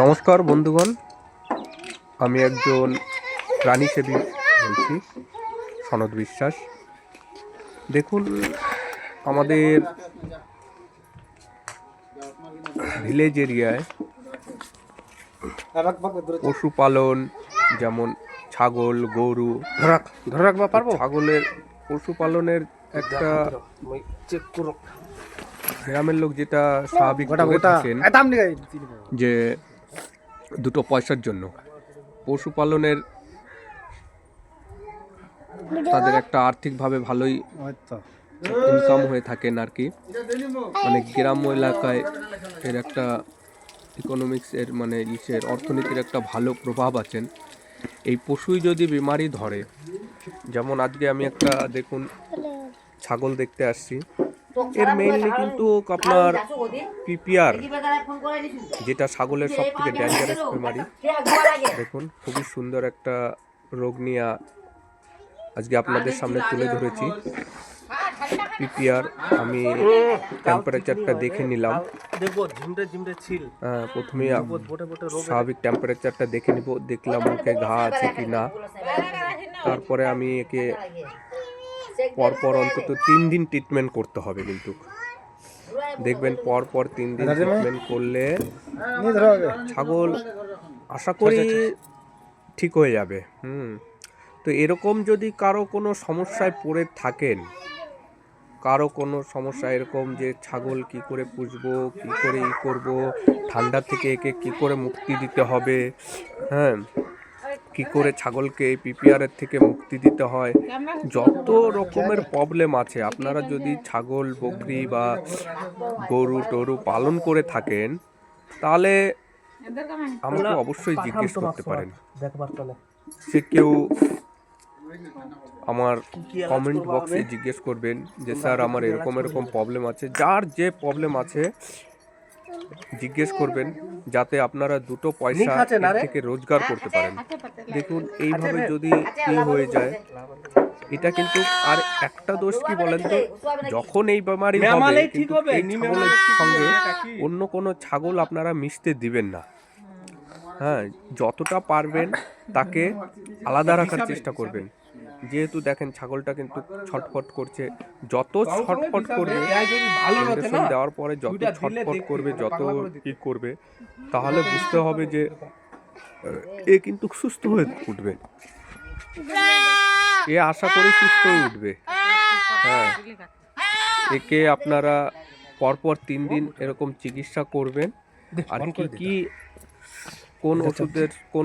নমস্কার বন্ধুগণ, আমি একজন প্রাণীসেবী বলছি, সনদ বিশ্বাস। দেখুন, আমাদের ভিলেজ এরিয়ায় পশুপালন, যেমন ছাগল, গরু, ছাগলের পশুপালনের একটা গ্রামের লোক যেটা স্বাভাবিক করে থাকেন যে দুটো পয়সার জন্য পশুপালনের তাদের একটা আর্থিকভাবে ভালোই ইনকাম হয়ে থাকেন আর কি। মানে গ্রাম্য এলাকায় এর একটা ইকোনমিক্স এর মানে অর্থনীতির একটা ভালো প্রভাব আছেন। এই পশুই যদি বিমারি ধরে, যেমন আজকে আমি একটা দেখুন ছাগল দেখতে আসছি, এর মেইনলি কিন্তু আপনার পিপিআর, যেটা ছাগলের সব থেকে ডেঞ্জারাস বিমারি। দেখুন, খুবই সুন্দর একটা রোগ নিয়ে আজকে আপনাদের সামনে তুলে ধরেছি। পিপিআর আমি টেম্পারেচারটা দেখে নিলাম। প্রথমে স্বাভাবিক টেম্পারেচারটা দেখে নিব, দেখলাম মুখে ঘা আছে কি না। তারপরে আমি একে পরপর অন্তত 3 দিন ট্রিটমেন্ট করতে হবে। কিন্তু দেখবেন পরপর 3 দিন ট্রিটমেন্ট করলে ছাগল আশা করি ঠিক হয়ে যাবে। তো এরকম যদি কারো কোনো সমস্যায় পড়ে থাকেন, কারো কোনো সমস্যা এরকম যে ছাগল কি করে পুষবো, কি করে করব, ঠান্ডা থেকে একে কি করে মুক্তি দিতে হবে, কি করে ছাগলকে পিপিআরের থেকে মুক্তি দিতে হয়, যত রকমের প্রবলেম আছে, আপনারা যদি ছাগল, বকরি বা গরু টরু পালন করে থাকেন, তাহলে আমাকে অবশ্যই জিজ্ঞেস করতে পারেন। সে কেউ আমার কমেন্ট বক্সে জিজ্ঞেস করবেন যে স্যার আমার এরকম এরকম প্রবলেম আছে। যার যে প্রবলেম আছে জিজ্ঞেস করবেন, যাতে আপনারা দুটো পয়সা থেকে রোজগার করতে পারেন। দেখুন, এইভাবে যদি হয়ে যায়, এটা কিন্তু আর একটা দোষ কি বলেন তো, যখন এই বেমারি হবে কিন্তু এই ছাগলের সঙ্গে অন্য কোনো ছাগল আপনারা মিশতে দিবেন না। যতটা পারবেন তাকে আলাদা রাখার চেষ্টা করবেন। যেহেতু দেখেন ছাগলটা কিন্তু ছটফট করছে, যত ছটফট করবে, ইনজেকশন দেওয়ার পরে যত ছটফট করবে, যত কি করবে, তাহলে বুঝতে হবে যে এ কিন্তু সুস্থ হয়ে উঠবে। এ আশা করি সুস্থ হয়ে উঠবে। একে আপনারা পরপর 3 দিন এরকম চিকিৎসা করবেন। আর কি কোন ওষুধের কোন